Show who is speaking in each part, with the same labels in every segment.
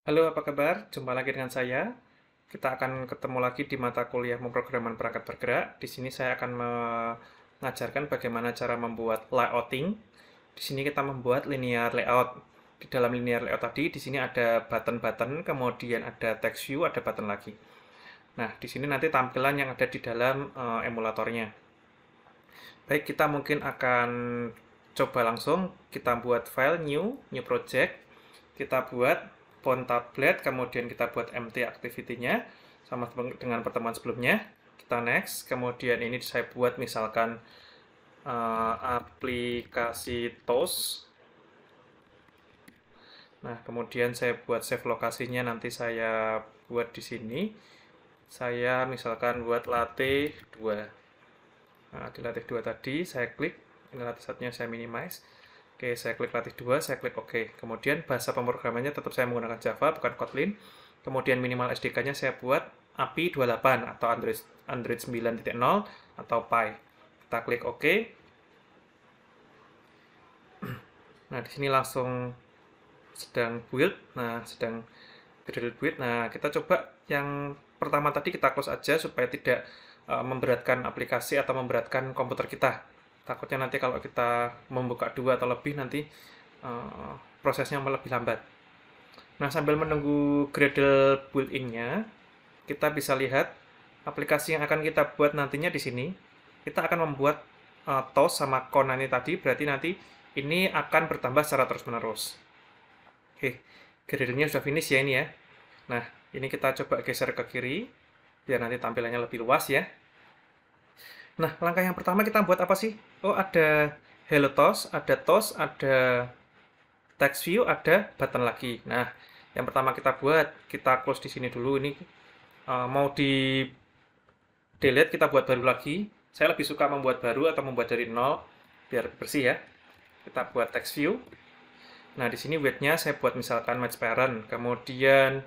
Speaker 1: Halo, apa kabar? Jumpa lagi dengan saya. Kita akan ketemu lagi di mata kuliah pemrograman perangkat bergerak. Di sini saya akan mengajarkan bagaimana cara membuat layouting. Di sini kita membuat linear layout. Di dalam linear layout tadi, di sini ada button-button, kemudian ada text view, ada button lagi. Nah, di sini nanti tampilan yang ada di dalam emulatornya. Baik, kita mungkin akan coba langsung. Kita buat file new project. Kita buat font tablet, kemudian kita buat empty activity-nya sama dengan pertemuan sebelumnya. Kita next, kemudian ini saya buat misalkan aplikasi TOS. Nah, kemudian saya buat save lokasinya, nanti saya buat di sini. Saya misalkan buat latte 2. Nah, di latih 2 tadi saya klik, ini latih satunya saya minimize. Oke, saya klik latih 2, saya klik OK. Kemudian bahasa pemrogramannya tetap saya menggunakan Java, bukan Kotlin. Kemudian minimal SDK-nya saya buat API 28 atau Android 9.0 atau Py. Kita klik OK. Nah, di sini langsung sedang build. Nah, sedang build. Nah, kita coba yang pertama tadi kita close aja supaya tidak memberatkan aplikasi atau memberatkan komputer kita. Takutnya nanti kalau kita membuka 2 atau lebih nanti prosesnya lebih lambat. Nah, sambil menunggu Gradle build-in-nya, kita bisa lihat aplikasi yang akan kita buat nantinya di sini. Kita akan membuat toast sama con ini tadi, berarti nanti ini akan bertambah secara terus-menerus. Oke, Gradle-nya sudah finish ya ini ya. Nah, ini kita coba geser ke kiri, biar nanti tampilannya lebih luas ya. Nah, langkah yang pertama kita buat apa sih? Oh, ada Hello Toast, ada text view, ada button lagi. Nah, yang pertama kita buat, kita close di sini dulu. Ini mau di delete, kita buat baru lagi. Saya lebih suka membuat baru atau membuat dari nol, biar bersih ya. Kita buat text view. Nah, di sini weight-nya saya buat misalkan match parent. Kemudian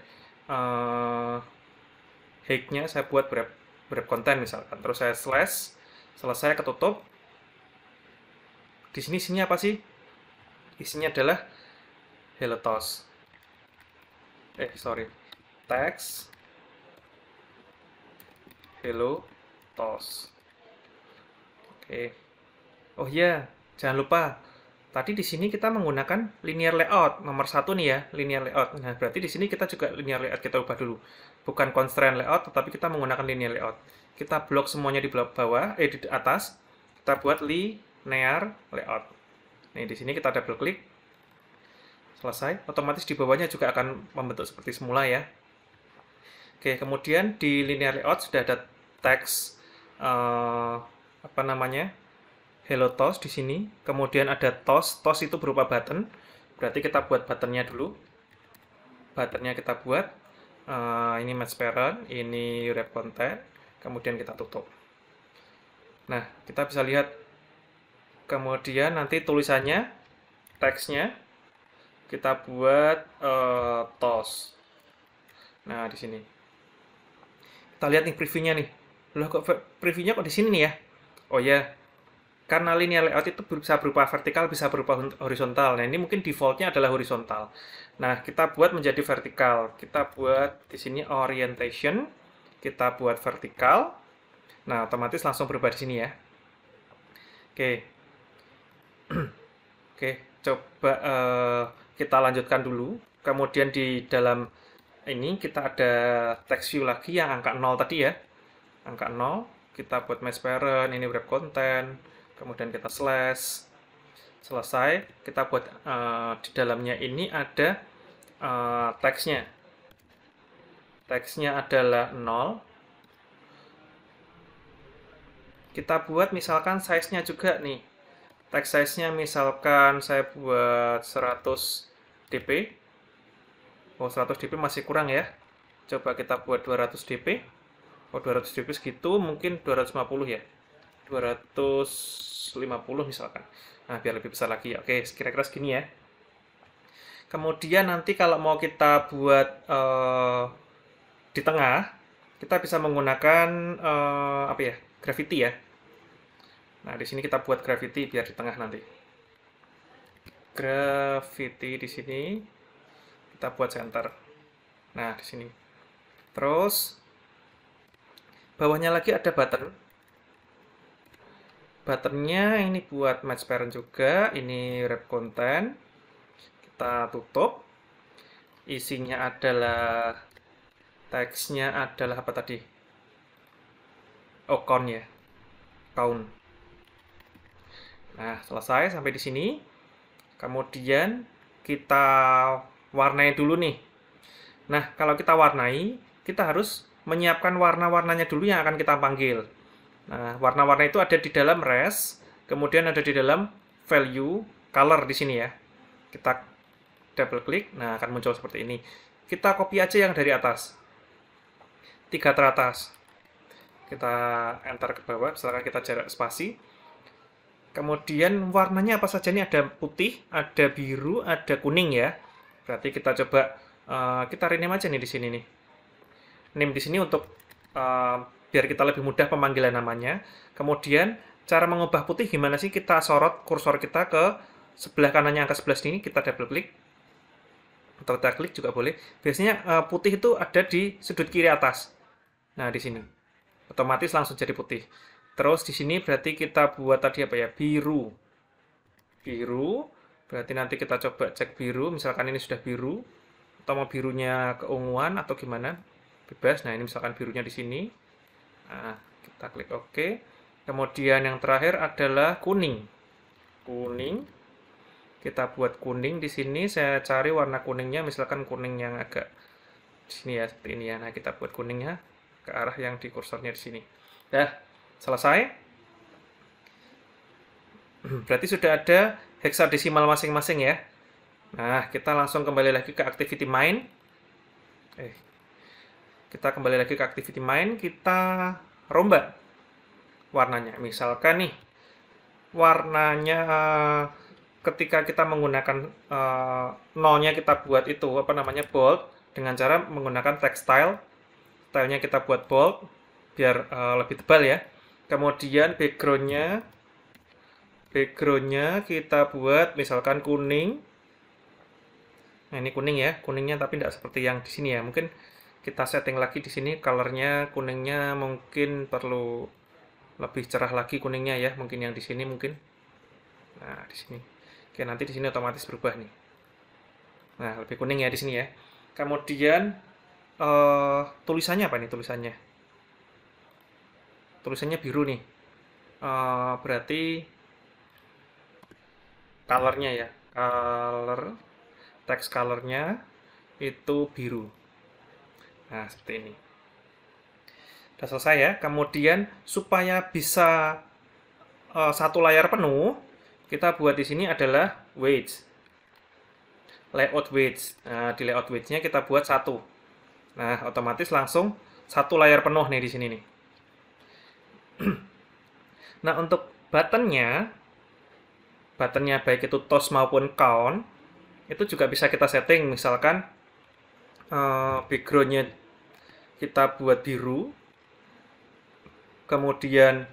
Speaker 1: height-nya saya buat wrap content misalkan. Terus saya slash, selesai ketutup. Di sini isinya apa sih? Isinya adalah hello toast. Sorry. Text hello toast. Oke. Oh iya, jangan lupa. Tadi di sini kita menggunakan linear layout nomor 1 nih ya, linear layout. Nah, berarti di sini kita juga linear layout kita ubah dulu. Bukan constraint layout, tetapi kita menggunakan linear layout. Kita blok semuanya di bawah, di atas. Kita buat linear layout. Nih, di sini kita double klik. Selesai. Otomatis di bawahnya juga akan membentuk seperti semula ya. Oke, kemudian di linear layout sudah ada teks apa namanya? Hello Toast di sini. Kemudian ada toast. Toast itu berupa button. Berarti kita buat buttonnya dulu. Buttonnya kita buat. Ini match parent, ini wrap content. Kemudian kita tutup. Nah, kita bisa lihat. Kemudian nanti tulisannya, teksnya kita buat toast. Nah, di sini. Kita lihat nih previewnya nih. Loh kok previewnya kok di sini nih ya? Oh ya, karena linear layout itu bisa berupa vertikal, bisa berupa horizontal. Nah, ini mungkin defaultnya adalah horizontal. Nah, kita buat menjadi vertikal. Kita buat di sini orientation. Kita buat vertikal. Nah, otomatis langsung berubah di sini ya. Oke. Oke, coba kita lanjutkan dulu. Kemudian di dalam ini kita ada text view lagi yang angka 0 tadi ya. Angka 0, kita buat match parent, ini wrap content, kemudian kita slash. Selesai, kita buat di dalamnya ini ada teksnya. Teksnya adalah 0. Kita buat misalkan size-nya juga nih. Text size-nya misalkan saya buat 100 dp. Oh, 100 dp masih kurang ya. Coba kita buat 200 dp. Oh, 200 dp segitu, mungkin 250 ya. 250 misalkan. Nah, biar lebih besar lagi. Oke, kira-kira segini ya. Kemudian nanti kalau mau kita buat di tengah, kita bisa menggunakan apa ya? Gravity ya. Nah, di sini kita buat gravity biar di tengah nanti. Gravity di sini kita buat center. Nah, di sini. Terus bawahnya lagi ada button. Buttonnya ini buat match parent juga. Ini wrap content. Kita tutup. Isinya adalah teksnya adalah apa tadi? Oh, count ya. Count. Nah, selesai sampai di sini. Kemudian kita warnai dulu nih. Nah, kalau kita warnai, kita harus menyiapkan warna-warnanya dulu yang akan kita panggil. Nah, warna-warna itu ada di dalam res, kemudian ada di dalam value, color di sini ya. Kita double klik, nah akan muncul seperti ini. Kita copy aja yang dari atas. 3 teratas. Kita enter ke bawah, misalkan kita jarak spasi. Kemudian warnanya apa saja nih? Ada putih, ada biru, ada kuning ya. Berarti kita coba kita rename aja nih di sini nih. Name di sini untuk biar kita lebih mudah pemanggilan namanya. Kemudian cara mengubah putih gimana sih? Kita sorot kursor kita ke sebelah kanannya angka 11 ini, kita double klik. Atau kita klik juga boleh. Biasanya putih itu ada di sudut kiri atas. Nah, di sini. Otomatis langsung jadi putih. Terus di sini berarti kita buat tadi apa ya? Biru. Biru. Berarti nanti kita coba cek biru. Misalkan ini sudah biru. Atau mau birunya keunguan atau gimana? Bebas. Nah, ini misalkan birunya di sini. Nah, kita klik OK. Kemudian yang terakhir adalah kuning. Kuning. Kita buat kuning di sini. Saya cari warna kuningnya. Misalkan kuning yang agak di sini ya, seperti ini ya. Nah, kita buat kuningnya ke arah yang di kursornya di sini. Dah, selesai. Berarti sudah ada heksadesimal masing-masing ya. Nah, kita langsung kembali lagi ke activity main. Kita kembali lagi ke activity main, kita rombak warnanya. Misalkan nih, warnanya ketika kita menggunakan nolnya kita buat itu apa namanya bold dengan cara menggunakan text style. Stylenya kita buat bold biar lebih tebal ya. Kemudian backgroundnya kita buat misalkan kuning. Nah, ini kuning ya, kuningnya tapi tidak seperti yang di sini ya. Mungkin kita setting lagi di sini colornya kuningnya mungkin perlu lebih cerah lagi kuningnya ya, mungkin yang di sini mungkin. Nah, di sini. Oke, nanti di sini otomatis berubah nih. Nah, lebih kuning ya di sini ya. Kemudian tulisannya apa nih tulisannya? Tulisannya biru nih. Berarti colornya ya. Text colornya itu biru. Nah, seperti ini. Sudah selesai ya. Kemudian supaya bisa satu layar penuh, kita buat di sini adalah wedge. Layout wedge. Nah, di layout wedge-nya kita buat satu. Nah, otomatis langsung satu layar penuh nih di sini nih. Nah, untuk buttonnya baik itu toast maupun count, itu juga bisa kita setting. Misalkan backgroundnya kita buat biru, kemudian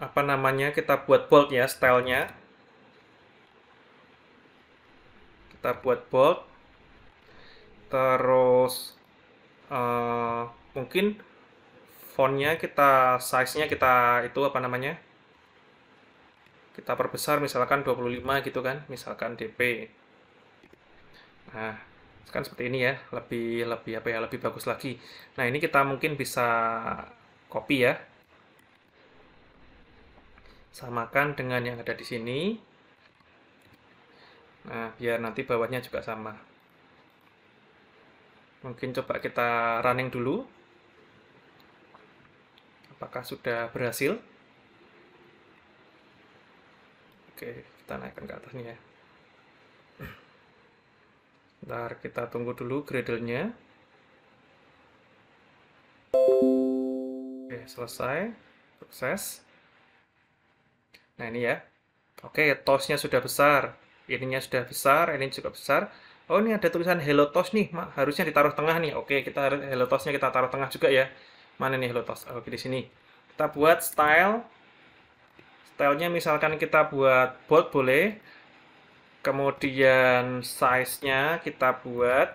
Speaker 1: apa namanya kita buat bold ya stylenya, kita buat bold. Terus mungkin fontnya kita size-nya kita itu apa namanya kita perbesar misalkan 25 gitu kan, misalkan dp. Nah, kan seperti ini ya, lebih apa ya, lebih bagus lagi. Nah, ini kita mungkin bisa copy ya, samakan dengan yang ada di sini. Nah, biar nanti bawahnya juga sama. Mungkin coba kita running dulu. Apakah sudah berhasil? Oke, kita naikkan ke atas nih ya. Bentar, kita tunggu dulu Gradle-nya. Oke, selesai. Sukses. Nah, ini ya. Oke, toast-nya sudah besar. Ininya sudah besar, ini juga besar. Oh, ini ada tulisan Hello Toast nih. Harusnya ditaruh tengah nih. Oke, kita Hello Toast-nya kita taruh tengah juga ya. Mana nih Hello Toast? Oke, di sini. Kita buat style. Stylenya misalkan kita buat bold boleh. Kemudian size-nya kita buat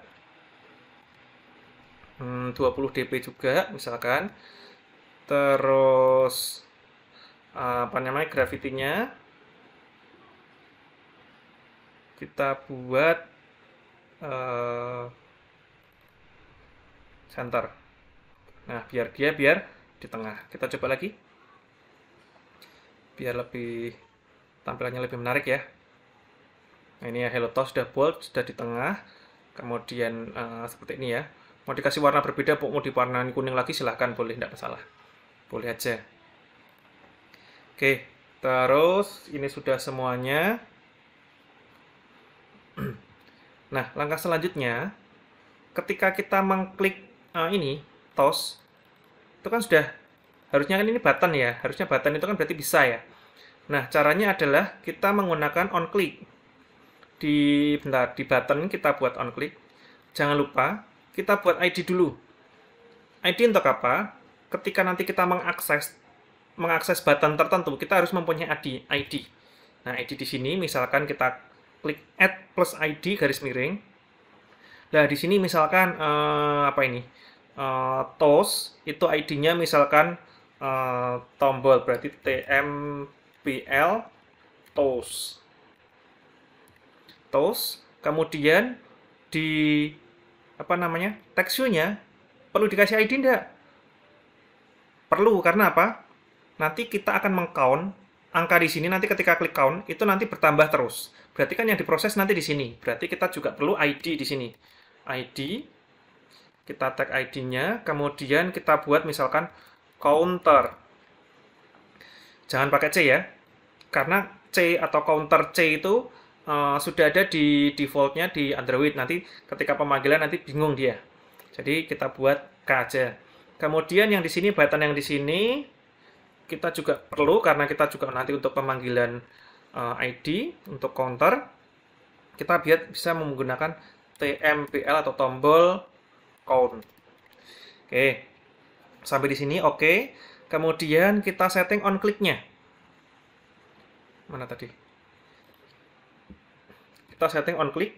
Speaker 1: 20 dp juga misalkan. Terus apa namanya, gravity-nya kita buat center. Nah, biar di tengah. Kita coba lagi. Biar lebih tampilannya lebih menarik ya. Nah, ini ya, Hello Toast sudah bold, sudah di tengah. Kemudian seperti ini ya. Mau dikasih warna berbeda, mau diwarnain kuning lagi silahkan, boleh, tidak masalah. Boleh aja. Oke, terus ini sudah semuanya. Nah, langkah selanjutnya, ketika kita mengklik ini, toast, itu kan sudah, harusnya kan ini button ya, harusnya button itu kan berarti bisa ya. Nah, caranya adalah kita menggunakan on click. Di button kita buat on click. Jangan lupa kita buat ID dulu. ID untuk apa? Ketika nanti kita mengakses button tertentu, kita harus mempunyai ID. Nah, ID di sini misalkan kita klik add plus ID garis miring. Nah, di sini misalkan apa ini? Toast itu ID-nya misalkan tombol, berarti TMPL toast. Kemudian di apa namanya, text view-nya perlu dikasih ID enggak? Perlu, karena apa? Nanti kita akan meng-count angka di sini, nanti ketika klik count itu nanti bertambah terus. Berarti kan yang diproses nanti di sini. Berarti kita juga perlu ID di sini. ID, kita tag ID-nya, kemudian kita buat misalkan counter. Jangan pakai C ya, karena C atau counter C itu sudah ada di defaultnya di Android. Nanti ketika pemanggilan nanti bingung dia. Jadi kita buat K aja. Kemudian yang di sini, button yang di sini kita juga perlu karena kita juga nanti untuk pemanggilan ID untuk counter kita bisa menggunakan TMPL atau tombol count. Oke. Sampai di sini oke. Kemudian kita setting on click-nya. Mana tadi? Kita setting on click.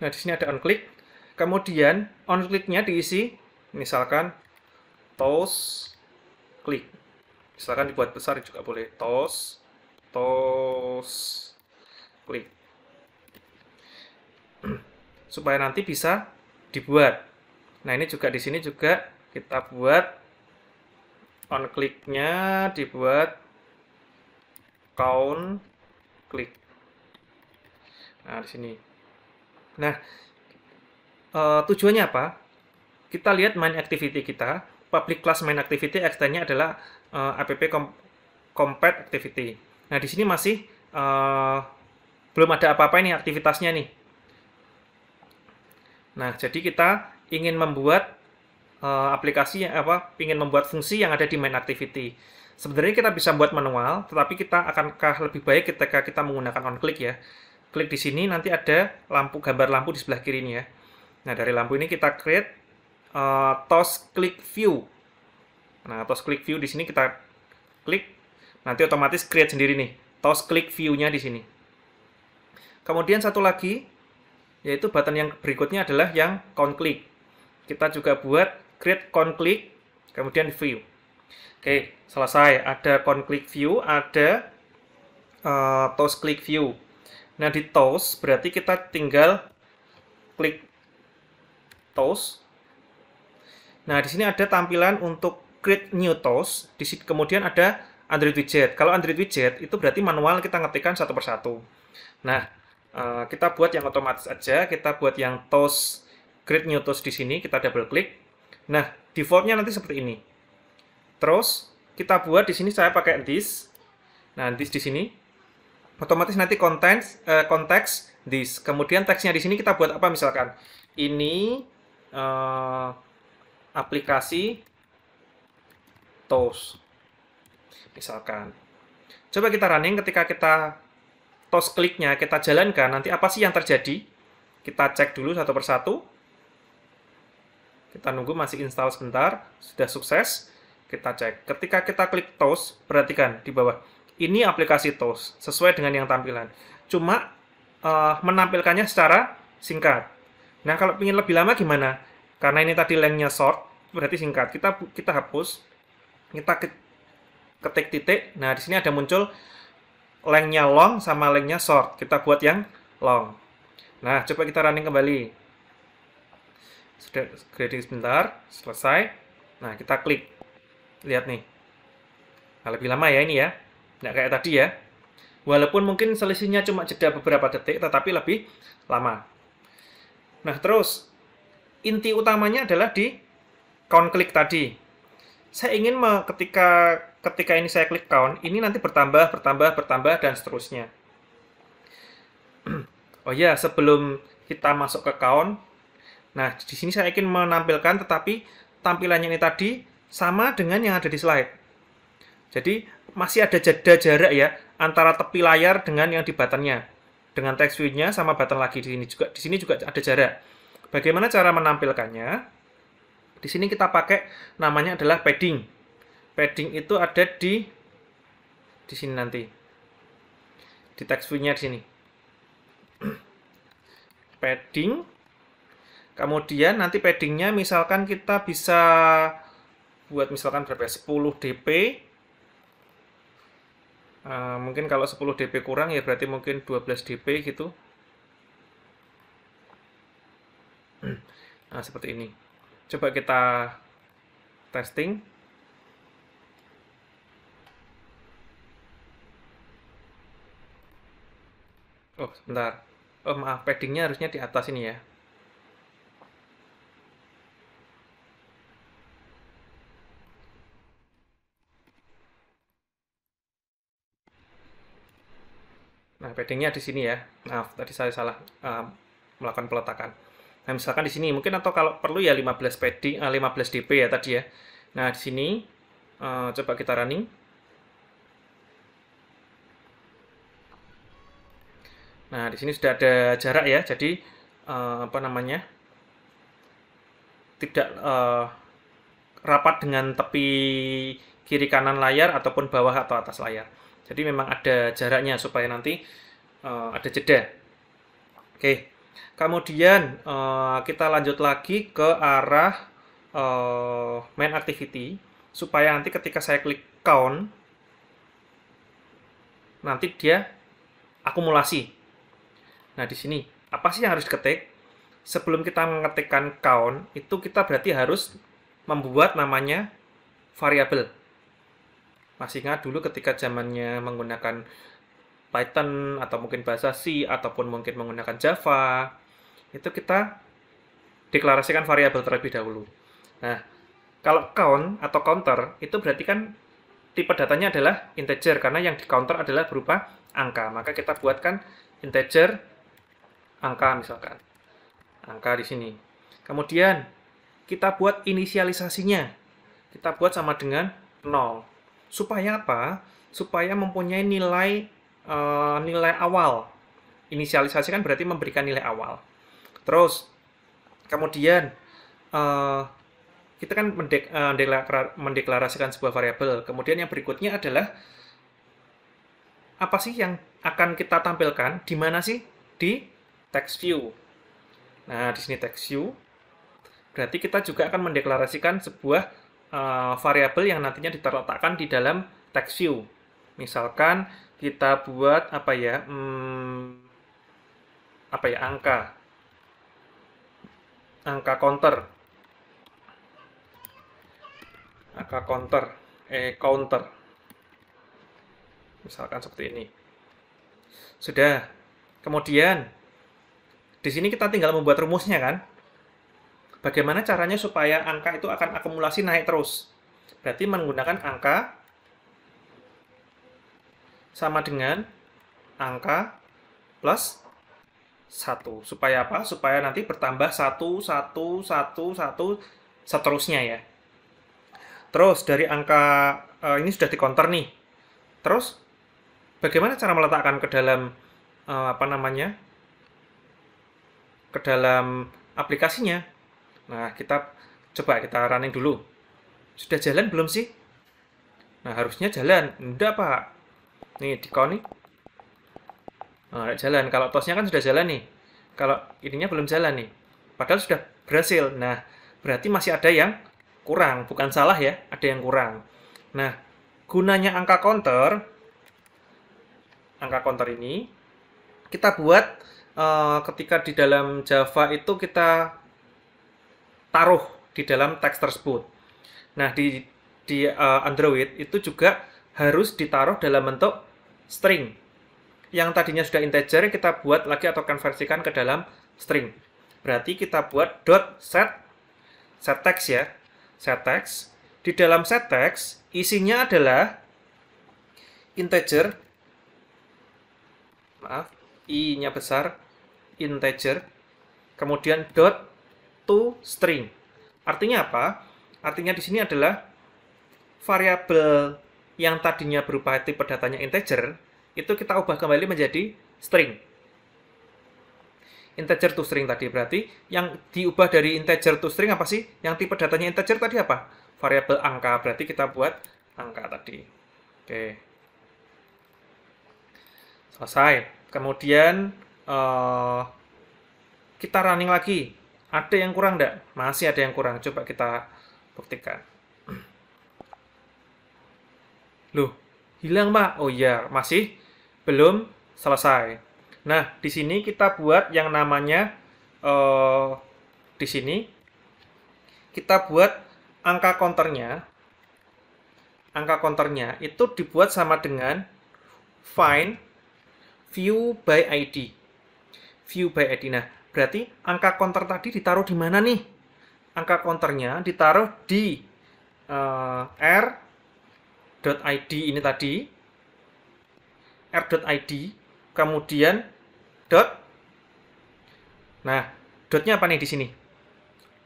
Speaker 1: Nah, di sini ada on click. Kemudian on click-nya diisi misalkan toast click. Misalkan dibuat besar juga boleh. Toast click. Supaya nanti bisa dibuat. Nah, ini juga di sini juga kita buat on click-nya dibuat count click. Nah, di sini. Nah, tujuannya apa? Kita lihat main activity kita. Public class main activity extend-nya adalah app compat activity. Nah, di sini masih belum ada apa-apa ini aktivitasnya nih. Nah, jadi kita ingin membuat aplikasi ingin membuat fungsi yang ada di main activity. Sebenarnya kita bisa buat manual, tetapi kita akankah lebih baik ketika kita menggunakan on click ya. Klik di sini nanti ada gambar lampu di sebelah kiri ini ya. Nah, dari lampu ini kita create toast click view. Nah, toast click view di sini kita klik, nanti otomatis create sendiri nih toast click view-nya di sini. Kemudian satu lagi, yaitu button yang berikutnya adalah yang count click. Kita juga buat create count click, kemudian view. Oke, selesai. Ada count click view, ada toast click view. Nah, di toast berarti kita tinggal klik toast. Nah, di sini ada tampilan untuk create new toast. Kemudian ada Android widget. Kalau Android widget itu berarti manual kita ngetikkan satu persatu. Nah, kita buat yang otomatis aja. Kita buat yang toast, create new toast di sini. Kita double klik. Nah, defaultnya nanti seperti ini. Terus kita buat di sini saya pakai this. Nah, this di sini. Otomatis nanti konteks this. Kemudian teksnya di sini kita buat apa misalkan? Ini aplikasi toast. Misalkan. Coba kita running ketika kita toast kliknya kita jalankan, nanti apa sih yang terjadi? Kita cek dulu satu persatu. Kita nunggu masih install sebentar, sudah sukses. Kita cek. Ketika kita klik toast, perhatikan di bawah. Ini aplikasi toast, sesuai dengan yang tampilan. cuma menampilkannya secara singkat. Nah, kalau ingin lebih lama gimana? Karena ini tadi lengthnya short, berarti singkat. Kita hapus, kita ketik titik. Nah, di sini ada muncul lengthnya long sama lengthnya short. Kita buat yang long. Nah, coba kita running kembali. Sudah grading sebentar, selesai. Nah, kita klik. Lihat nih. Nah, lebih lama ya ini ya. Nggak kayak tadi ya. Walaupun mungkin selisihnya cuma jeda beberapa detik, tetapi lebih lama. Nah, terus inti utamanya adalah di count klik tadi. Saya ingin ketika ini saya klik count, ini nanti bertambah, dan seterusnya. Oh ya, sebelum kita masuk ke count, nah di sini saya ingin menampilkan, tetapi tampilannya ini tadi sama dengan yang ada di slide. Jadi masih ada jeda jarak ya antara tepi layar dengan yang di buttonnya. Dengan text view-nya sama button lagi di sini juga ada jarak. Bagaimana cara menampilkannya? Di sini kita pakai namanya adalah padding. Padding itu ada di sini nanti. Di text view-nya di sini. Padding. Kemudian nanti paddingnya misalkan kita bisa buat misalkan berapa ya? 10 dp. Mungkin kalau 10 dp kurang ya berarti mungkin 12 dp gitu. Nah, seperti ini. Coba kita testing. Oh, sebentar. Oh, maaf, paddingnya harusnya di atas ini ya. Nah, paddingnya di sini ya. Maaf, tadi saya salah melakukan peletakan. Nah, misalkan di sini mungkin atau kalau perlu ya 15 padding, 15 dp ya tadi ya. Nah, di sini coba kita running. Nah, di sini sudah ada jarak ya. Jadi apa namanya? Tidak rapat dengan tepi kiri kanan layar ataupun bawah atau atas layar. Jadi memang ada jaraknya supaya nanti ada jeda. Oke. Kemudian kita lanjut lagi ke arah main activity supaya nanti ketika saya klik count nanti dia akumulasi. Nah, di sini apa sih yang harus diketik? Sebelum kita mengetikkan count, itu kita berarti harus membuat namanya variabel. Masih ingat dulu ketika zamannya menggunakan Python atau mungkin bahasa C ataupun mungkin menggunakan Java, itu kita deklarasikan variabel terlebih dahulu. Nah, kalau count atau counter itu berarti kan tipe datanya adalah integer karena yang di counter adalah berupa angka. Maka kita buatkan integer angka misalkan. Angka di sini. Kemudian kita buat inisialisasinya. Kita buat sama dengan 0. Supaya apa? Supaya mempunyai nilai nilai awal. Inisialisasi kan berarti memberikan nilai awal. Terus kemudian kita kan mendeklarasikan sebuah variabel. Kemudian yang berikutnya adalah apa sih yang akan kita tampilkan? Di mana sih? Di text view. Nah, di sini text view. Berarti kita juga akan mendeklarasikan sebuah variabel yang nantinya diletakkan di dalam text view. Misalkan kita buat apa ya? Angka counter. Counter. Misalkan seperti ini. Sudah. Kemudian di sini kita tinggal membuat rumusnya kan. Bagaimana caranya supaya angka itu akan akumulasi naik terus? Berarti menggunakan angka sama dengan angka plus 1. Supaya apa? Supaya nanti bertambah 1, 1, 1, 1, seterusnya ya. Terus dari angka ini sudah di counter nih. Terus bagaimana cara meletakkan ke dalam ke dalam aplikasinya? Nah, kita running dulu. Sudah jalan belum sih? Nah, harusnya jalan. Enggak, Pak. Nih, di count nih. Nah, jalan. Kalau tosnya kan sudah jalan nih. Kalau ininya belum jalan nih. Padahal sudah berhasil. Nah, berarti masih ada yang kurang. Bukan salah ya, ada yang kurang. Nah, gunanya angka counter ini, kita buat ketika di dalam Java itu kita taruh di dalam teks tersebut. Nah, di Android itu juga harus ditaruh dalam bentuk string. Yang tadinya sudah integer, kita buat lagi atau konversikan ke dalam string. Berarti kita buat .set text ya. Set text. Di dalam set text, isinya adalah integer. Maaf, i-nya besar, integer. Kemudian to string. Artinya apa? Artinya di sini adalah variabel yang tadinya berupa tipe datanya integer, itu kita ubah kembali menjadi string. Integer to string tadi, berarti yang diubah dari integer to string apa sih? Yang tipe datanya integer tadi apa? Variabel angka, berarti kita buat angka tadi. Oke. Selesai. Kemudian kita running lagi. Ada yang kurang enggak? Masih ada yang kurang. Coba kita buktikan. Loh, hilang Pak? Oh iya, masih belum selesai. Nah, di sini kita buat yang namanya di sini kita buat angka counternya. Angka counternya itu dibuat sama dengan find view by ID. View by ID. Nah, berarti angka counter tadi ditaruh di mana nih? Angka counternya ditaruh di r.id ini tadi. r.id, kemudian dot. Nah, dotnya apa nih di sini?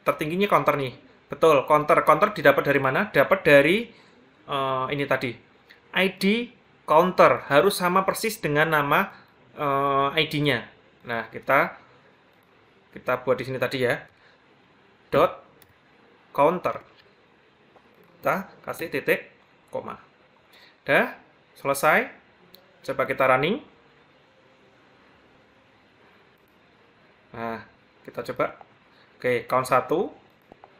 Speaker 1: Tertingginya counter nih. Betul, counter. Counter didapat dari mana? Dapat dari ini tadi. ID counter harus sama persis dengan nama ID-nya. Nah, kita buat di sini tadi ya. Dot counter. Kita kasih titik koma. Udah, selesai. Coba kita running. Nah, kita coba. Oke, count 1,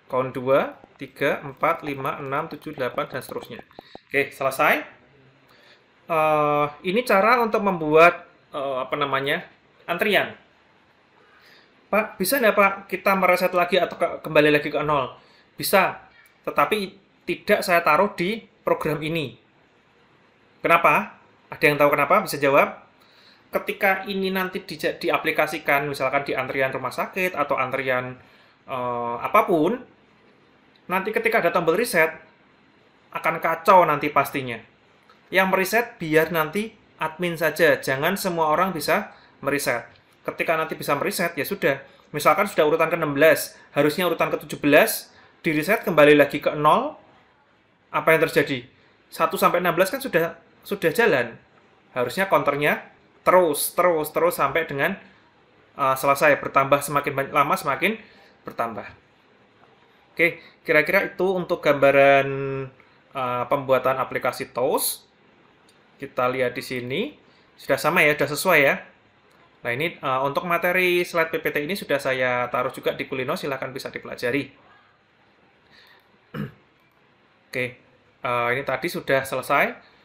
Speaker 1: count 2, 3, 4, 5, 6, 7, 8, dan seterusnya. Oke, selesai. Ini cara untuk membuat antrian. Pak, bisa nggak Pak kita mereset lagi atau kembali lagi ke 0? Bisa, tetapi tidak saya taruh di program ini. Kenapa? Ada yang tahu kenapa? Bisa jawab? Ketika ini nanti diaplikasikan, misalkan di antrian rumah sakit atau antrian apapun, nanti ketika ada tombol reset, akan kacau nanti pastinya. Yang mereset biar nanti admin saja, jangan semua orang bisa mereset. Ketika nanti bisa mereset, ya sudah. Misalkan sudah urutan ke-16, harusnya urutan ke-17, di-reset kembali lagi ke 0, apa yang terjadi? 1 sampai 16 kan sudah jalan. Harusnya counternya terus sampai dengan selesai, bertambah semakin lama semakin bertambah. Oke, kira-kira itu untuk gambaran pembuatan aplikasi TOS. Kita lihat di sini sudah sama ya, sudah sesuai ya. Nah, ini untuk materi slide PPT ini sudah saya taruh juga di Kulino, silahkan bisa dipelajari. Oke, ini tadi sudah selesai.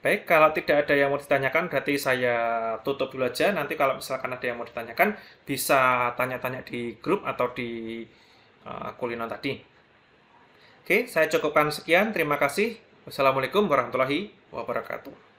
Speaker 1: Baik, kalau tidak ada yang mau ditanyakan, berarti saya tutup dulu aja. Nanti kalau misalkan ada yang mau ditanyakan, bisa tanya-tanya di grup atau di Kulino tadi. Oke, saya cukupkan sekian. Terima kasih. Wassalamualaikum warahmatullahi wabarakatuh.